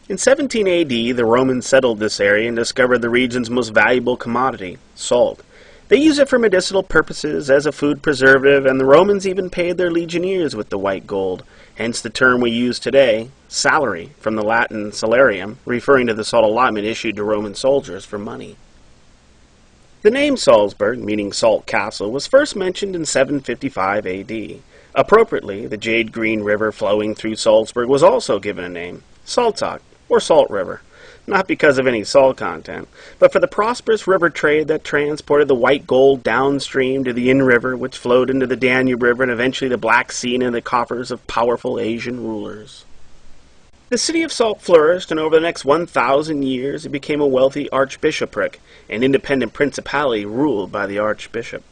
In 17 AD, the Romans settled this area and discovered the region's most valuable commodity, salt. They used it for medicinal purposes, as a food preservative, and the Romans even paid their legionnaires with the white gold, hence the term we use today, salary, from the Latin salarium, referring to the salt allotment issued to Roman soldiers for money. The name Salzburg, meaning Salt Castle, was first mentioned in 755 AD. Appropriately, the jade-green river flowing through Salzburg was also given a name, Salzach, or Salt River, not because of any salt content, but for the prosperous river trade that transported the white gold downstream to the Inn River, which flowed into the Danube River and eventually the Black Sea and into the coffers of powerful Asian rulers. The city of Salt flourished, and over the next 1,000 years it became a wealthy archbishopric, an independent principality ruled by the archbishop.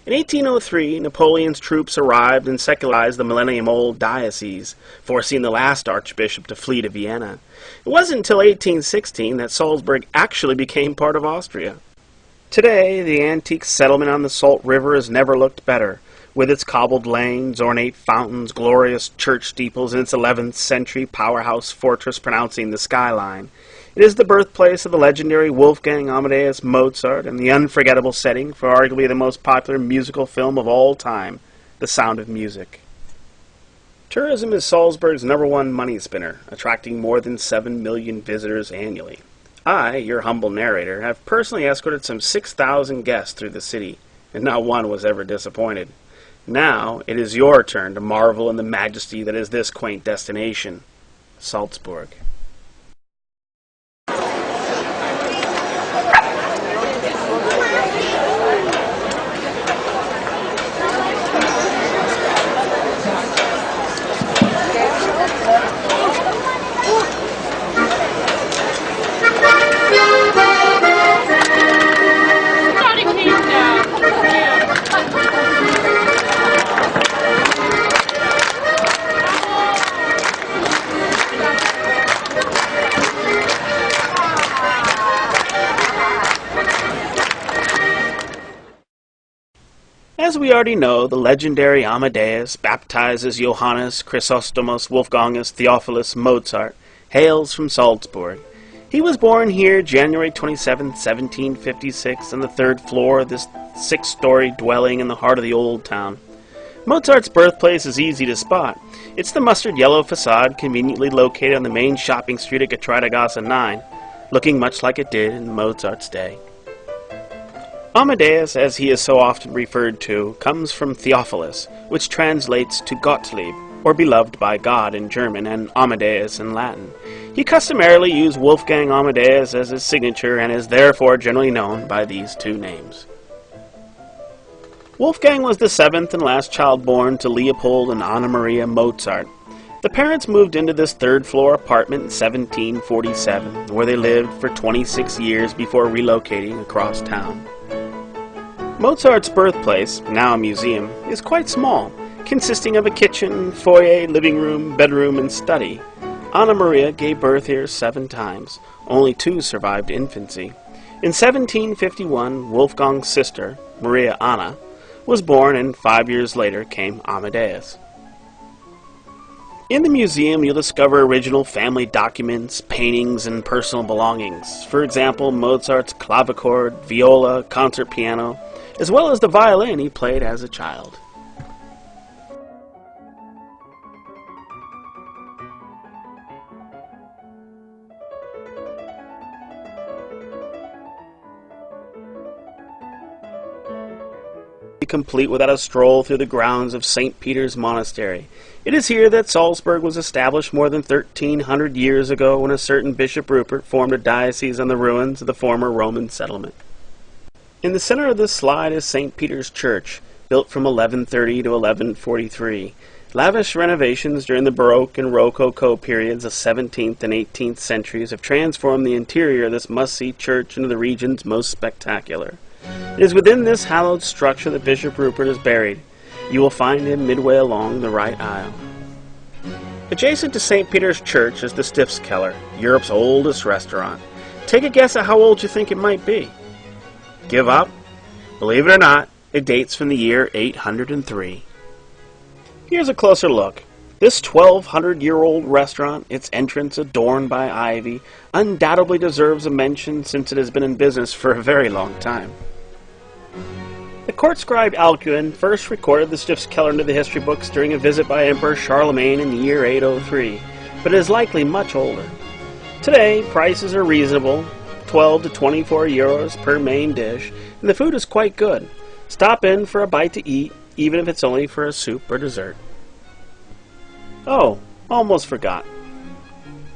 In 1803, Napoleon's troops arrived and secularized the millennium-old diocese, forcing the last archbishop to flee to Vienna. It wasn't until 1816 that Salzburg actually became part of Austria. Today, the antique settlement on the Salt River has never looked better, with its cobbled lanes, ornate fountains, glorious church steeples, and its 11th century powerhouse fortress pronouncing the skyline. It is the birthplace of the legendary Wolfgang Amadeus Mozart and the unforgettable setting for arguably the most popular musical film of all time, The Sound of Music. Tourism is Salzburg's #1 money spinner, attracting more than 7 million visitors annually. I, your humble narrator, have personally escorted some 6,000 guests through the city, and not one was ever disappointed. Now it is your turn to marvel in the majesty that is this quaint destination, Salzburg. As we already know, the legendary Amadeus, baptized as Johannes Chrysostomos Wolfgangus Theophilus Mozart, hails from Salzburg. He was born here January 27, 1756, on the 3rd floor of this 6-story dwelling in the heart of the old town. Mozart's birthplace is easy to spot. It's the mustard yellow facade conveniently located on the main shopping street at Getreidegasse 9, looking much like it did in Mozart's day. Amadeus, as he is so often referred to, comes from Theophilus, which translates to Gottlieb, or beloved by God in German, and Amadeus in Latin. He customarily used Wolfgang Amadeus as his signature and is therefore generally known by these two names. Wolfgang was the 7th and last child born to Leopold and Anna Maria Mozart. The parents moved into this 3rd-floor apartment in 1747, where they lived for 26 years before relocating across town. Mozart's birthplace, now a museum, is quite small, consisting of a kitchen, foyer, living room, bedroom, and study. Anna Maria gave birth here 7 times. Only 2 survived infancy. In 1751, Wolfgang's sister, Maria Anna, was born, and 5 years later came Amadeus. In the museum, you'll discover original family documents, paintings, and personal belongings. For example, Mozart's clavichord, viola, concert piano, as well as the violin he played as a child. Complete without a stroll through the grounds of St. Peter's Monastery. It is here that Salzburg was established more than 1,300 years ago, when a certain Bishop Rupert formed a diocese on the ruins of the former Roman settlement. In the center of this slide is St. Peter's Church, built from 1130 to 1143. Lavish renovations during the Baroque and Rococo periods of 17th and 18th centuries have transformed the interior of this must-see church into the region's most spectacular. It is within this hallowed structure that Bishop Rupert is buried. You will find him midway along the right aisle. Adjacent to St. Peter's Church is the Stiftskeller, Europe's oldest restaurant. Take a guess at how old you think it might be. Give up? Believe it or not, it dates from the year 803. Here's a closer look. This 1,200-year-old restaurant, its entrance adorned by ivy, undoubtedly deserves a mention since it has been in business for a very long time. The court scribe Alcuin first recorded the Stiftskeller into the history books during a visit by Emperor Charlemagne in the year 803, but it is likely much older. Today, prices are reasonable, 12 to 24 euros per main dish, and the food is quite good. Stop in for a bite to eat, even if it's only for a soup or dessert. Oh, almost forgot.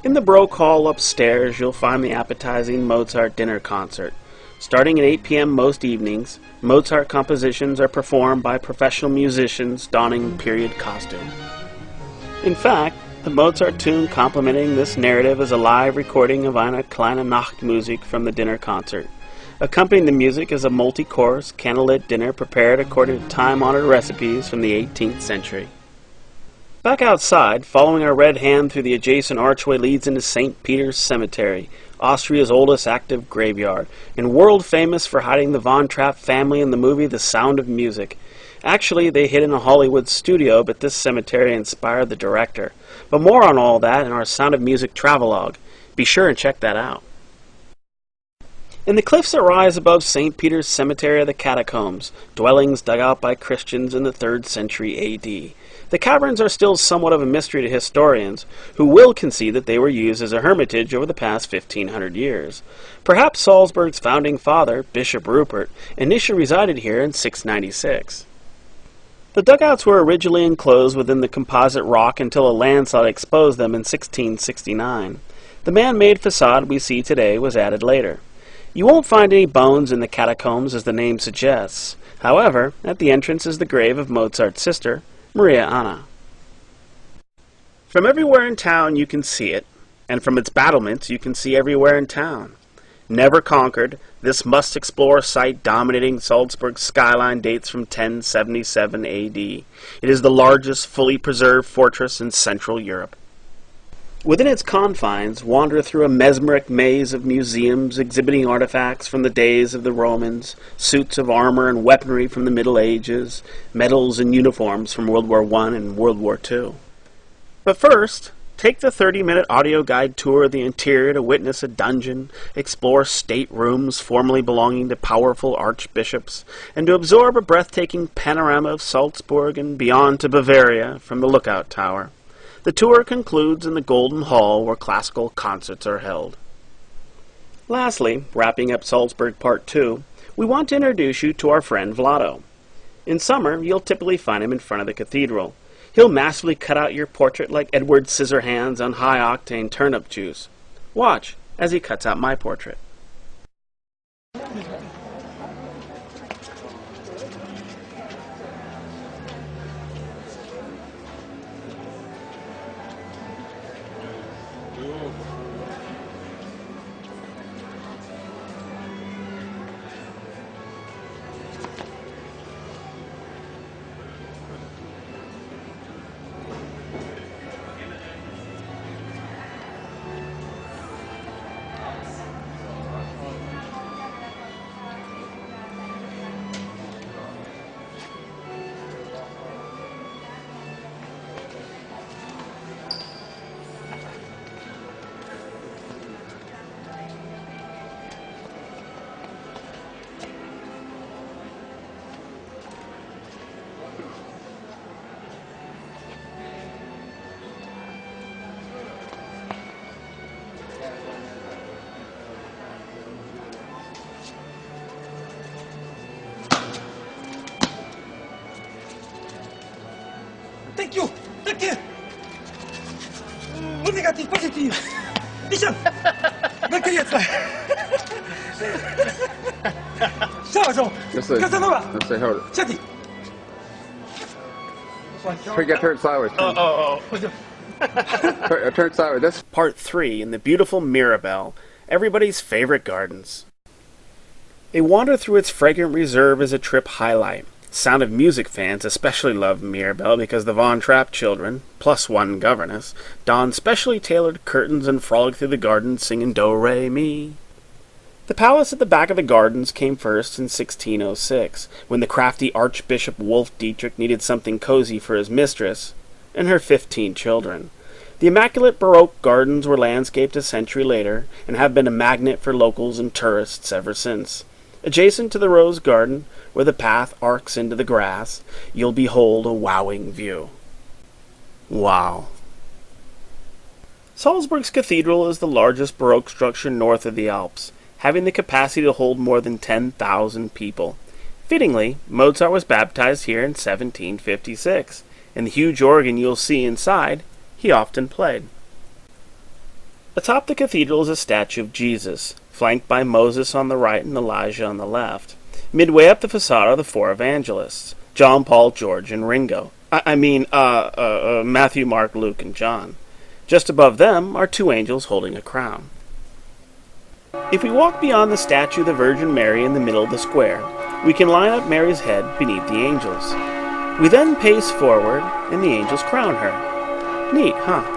In the Broke Hall upstairs, you'll find the appetizing Mozart dinner concert. Starting at 8 p.m. most evenings, Mozart compositions are performed by professional musicians donning period costume. In fact, the Mozart tune complementing this narrative is a live recording of Eine kleine Nachtmusik from the dinner concert. Accompanying the music is a multi-course, candlelit dinner prepared according to time-honored recipes from the 18th century. Back outside, following our red hand through the adjacent archway leads into St. Peter's Cemetery, Austria's oldest active graveyard, and world famous for hiding the Von Trapp family in the movie The Sound of Music. Actually, they hid in a Hollywood studio, but this cemetery inspired the director. But more on all that in our Sound of Music travelogue. Be sure and check that out. In the cliffs that rise above St. Peter's Cemetery are the catacombs, dwellings dug out by Christians in the 3rd century A.D. The caverns are still somewhat of a mystery to historians, who will concede that they were used as a hermitage over the past 1,500 years. Perhaps Salzburg's founding father, Bishop Rupert, initially resided here in 696. The dugouts were originally enclosed within the composite rock until a landslide exposed them in 1669. The man-made facade we see today was added later. You won't find any bones in the catacombs as the name suggests. However, at the entrance is the grave of Mozart's sister, Maria Anna. From everywhere in town you can see it, and from its battlements you can see everywhere in town. Never conquered, this must-explore site dominating Salzburg's skyline dates from 1077 A.D. It is the largest fully preserved fortress in Central Europe. Within its confines, wander through a mesmeric maze of museums exhibiting artifacts from the days of the Romans, suits of armor and weaponry from the Middle Ages, medals and uniforms from World War I and World War II. But first, take the 30-minute audio guide tour of the interior to witness a dungeon, explore staterooms formerly belonging to powerful archbishops, and to absorb a breathtaking panorama of Salzburg and beyond to Bavaria from the lookout tower. The tour concludes in the Golden Hall where classical concerts are held. Lastly, wrapping up Salzburg Part 2, we want to introduce you to our friend Vlado. In summer, you'll typically find him in front of the cathedral. He'll massively cut out your portrait like Edward Scissorhands on high-octane turnip juice. Watch as he cuts out my portrait. Thank you! Danke! Negativ, positiv! Nicht an! Danke jetzt! So, so! Casanova! Let's say hold it. Seti! Turn sideways. Turn sideways. That's Part 3 in the beautiful Mirabelle, everybody's favorite gardens. A wander through its fragrant reserve is a trip highlight. Sound of Music fans especially love Mirabelle because the Von Trapp children, plus one governess, don specially tailored curtains and frolic through the gardens singing Do-Re-Mi. The palace at the back of the gardens came first in 1606, when the crafty Archbishop Wolf Dietrich needed something cozy for his mistress, and her 15 children. The immaculate Baroque gardens were landscaped a century later and have been a magnet for locals and tourists ever since. Adjacent to the rose garden, where the path arcs into the grass, you'll behold a wowing view. Wow. Salzburg's cathedral is the largest Baroque structure north of the Alps, having the capacity to hold more than 10,000 people. Fittingly, Mozart was baptized here in 1756, and the huge organ you'll see inside he often played. Atop the cathedral is a statue of Jesus, flanked by Moses on the right and Elijah on the left. Midway up the facade are the four evangelists, John, Paul, George, and Ringo. Matthew, Mark, Luke, and John. Just above them are two angels holding a crown. If we walk beyond the statue of the Virgin Mary in the middle of the square, we can line up Mary's head beneath the angels. We then pace forward, and the angels crown her. Neat, huh?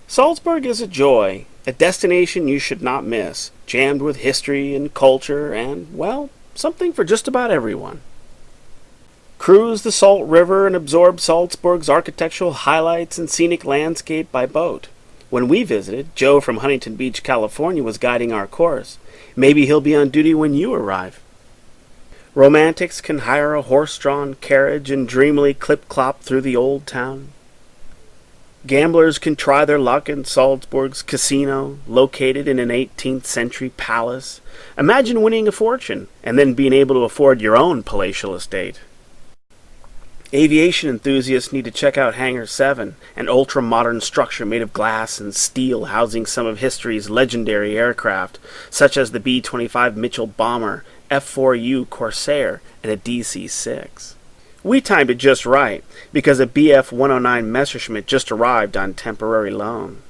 Salzburg is a joy, a destination you should not miss, jammed with history and culture and, well, something for just about everyone. Cruise the Salt River and absorb Salzburg's architectural highlights and scenic landscape by boat. When we visited, Joe from Huntington Beach, California was guiding our course. Maybe he'll be on duty when you arrive. Romantics can hire a horse-drawn carriage and dreamily clip-clop through the old town. Gamblers can try their luck in Salzburg's casino, located in an 18th century palace. Imagine winning a fortune, and then being able to afford your own palatial estate. Aviation enthusiasts need to check out Hangar 7, an ultra-modern structure made of glass and steel housing some of history's legendary aircraft, such as the B-25 Mitchell bomber, F-4U Corsair, and a DC-6. We timed it just right, because a Bf-109 Messerschmitt just arrived on temporary loan.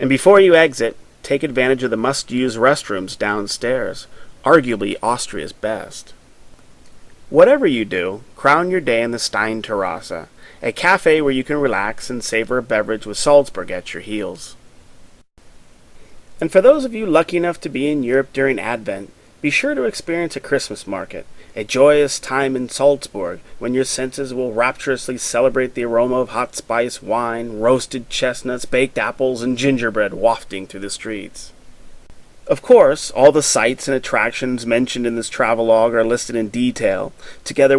And before you exit, take advantage of the must-use restrooms downstairs, arguably Austria's best. Whatever you do, crown your day in the Stein Terrasse, a cafe where you can relax and savor a beverage with Salzburg at your heels. And for those of you lucky enough to be in Europe during Advent, be sure to experience a Christmas market, a joyous time in Salzburg when your senses will rapturously celebrate the aroma of hot spice wine, roasted chestnuts, baked apples, and gingerbread wafting through the streets. Of course, all the sights and attractions mentioned in this travelogue are listed in detail, together